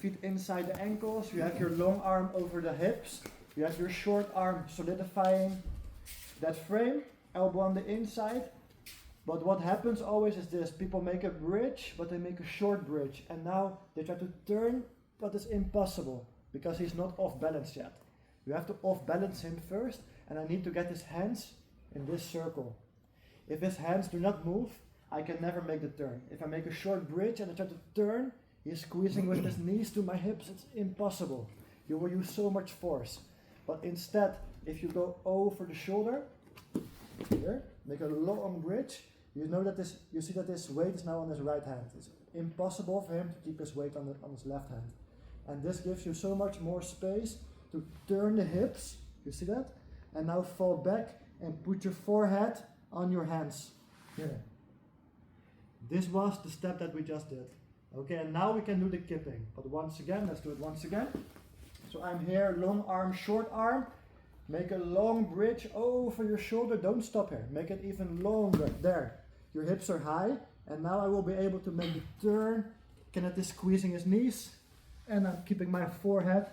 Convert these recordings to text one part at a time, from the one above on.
Feet inside the ankles, you have your long arm over the hips, you have your short arm solidifying that frame, elbow on the inside. But what happens always is this: people make a bridge, but they make a short bridge, and now they try to turn, but it's impossible because he's not off balance yet. You have to off balance him first, and I need to get his hands in this circle. If his hands do not move, I can never make the turn. If I make a short bridge and I try to turn, he's squeezing with his knees to my hips. It's impossible. You will use so much force. But instead, if you go over the shoulder, here, make a long bridge, you see that this weight is now on his right hand. It's impossible for him to keep his weight on his left hand. And this gives you so much more space to turn the hips, you see that? And now fall back and put your forehead on your hands. Here. This was the step that we just did. Okay, and now we can do the kipping. But once again, let's do it once again. So I'm here, long arm, short arm. Make a long bridge over your shoulder. Don't stop here. Make it even longer. There. Your hips are high. And now I will be able to make the turn. Kenneth is squeezing his knees. And I'm keeping my forehead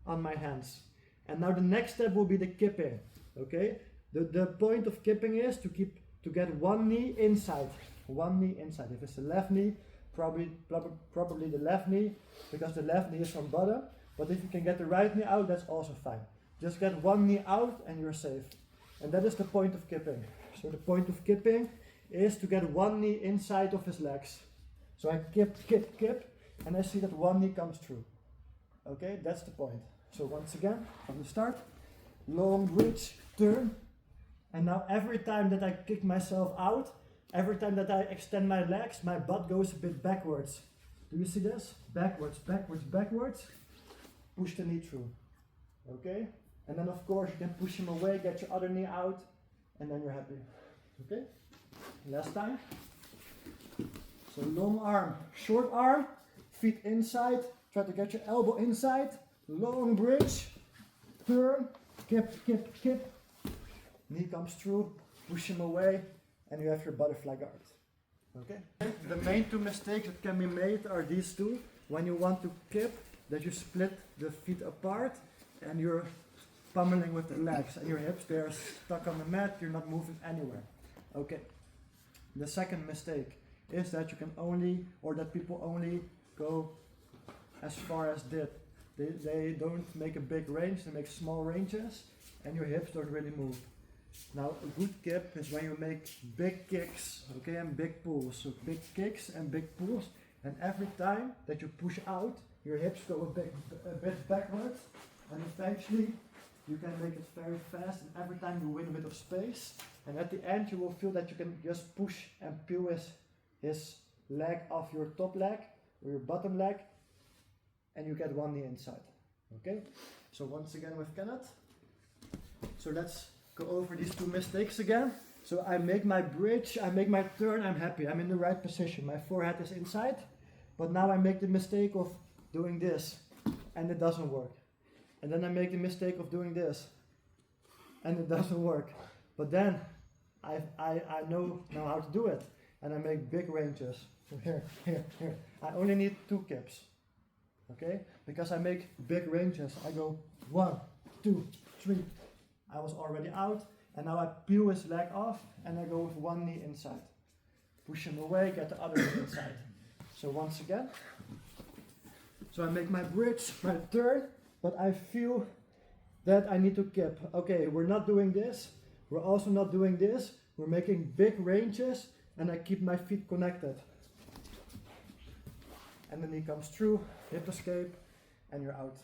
on my hands. And now the next step will be the kipping. Okay? The point of kipping is to get one knee inside. One knee inside. If it's the left knee, probably the left knee, because the left knee is from bottom. But if you can get the right knee out, that's also fine. Just get one knee out and you're safe. And that is the point of kipping. So the point of kipping is to get one knee inside of his legs. So I kip, and I see that one knee comes through. Okay, that's the point. So once again, from the start, long bridge, turn. And now every time that I kick myself out, every time that I extend my legs, my butt goes a bit backwards. Do you see this? Backwards, backwards, backwards. Push the knee through. Okay? And then of course you can push him away, get your other knee out, and then you're happy. Okay? Last time. So long arm, short arm, feet inside, try to get your elbow inside, long bridge, turn, kip, knee comes through, push him away, and you have your butterfly guard. Okay? The main two mistakes that can be made are these two. When you want to kip, that you split the feet apart and you're pummeling with the legs and your hips, they are stuck on the mat, you're not moving anywhere. Okay. The second mistake is that you can only, or that people only go as far as dip. They don't make a big range, they make small ranges and your hips don't really move. Now a good kip is when you make big kicks, okay, and big pulls. So big kicks and big pulls, and every time that you push out, your hips go a bit backwards, and eventually you can make it very fast, and every time you win a bit of space, and at the end you will feel that you can just push and peel his leg off your top leg or your bottom leg, and you get one knee inside. Okay? So once again with Kenneth. So let's go over these two mistakes again. So I make my bridge, I make my turn, I'm happy, I'm in the right position, my forehead is inside, but now I make the mistake of doing this, and it doesn't work. And then I make the mistake of doing this, and it doesn't work. But then I know now how to do it, and I make big ranges. So here. I only need 2 kips, okay? Because I make big ranges. I go 1, 2, 3. I was already out, and now I peel his leg off, and I go with one knee inside. Push him away, get the other knee inside. So once again. So I make my bridge, my turn, but I feel that I need to kip. Okay, we're not doing this. We're also not doing this. We're making big ranges, and I keep my feet connected. And the knee comes through, hip escape, and you're out.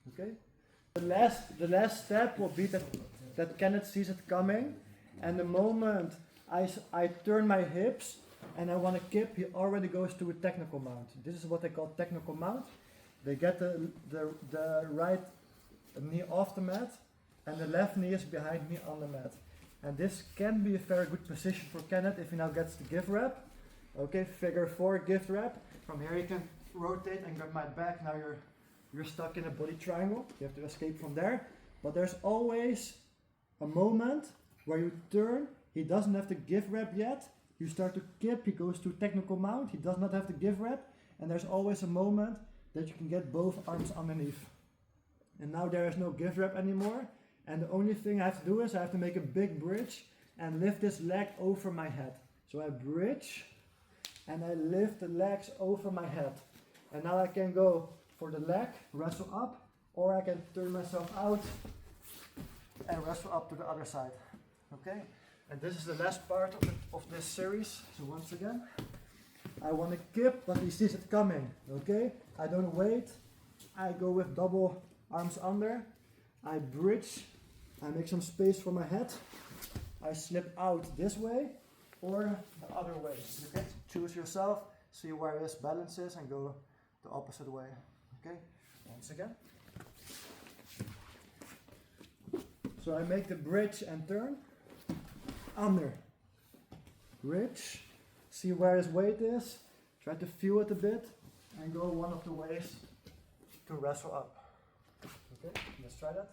Okay? The last step will be that Kenneth sees it coming, and the moment I turn my hips and I want to kip, he already goes to a technical mount. This is what they call technical mount. They get the right knee off the mat, and the left knee is behind me on the mat. And this can be a very good position for Kenneth if he now gets the give rep. Okay, figure 4 give rep. From here you can rotate and grab my back. Now you're stuck in a body triangle. You have to escape from there. But there's always a moment where you turn. He doesn't have the give rep yet. You start to kip. He goes to technical mount. He does not have the give rep. And there's always a moment that you can get both arms underneath. And now there is no give wrap anymore. And the only thing I have to do is I have to make a big bridge and lift this leg over my head. So I bridge and I lift the legs over my head. And now I can go for the leg, wrestle up, or I can turn myself out and wrestle up to the other side. Okay? And this is the last part of this series. So once again, I want to kip, but he sees it coming. Okay? I don't wait. I go with double arms under. I bridge. I make some space for my head. I slip out this way or the other way. You can choose yourself, see where this balance is, and go the opposite way. Okay? Once again. So I make the bridge and turn. Under. Bridge. See where his weight is. Try to feel it a bit. And go one of the ways to wrestle up. Okay, let's try that.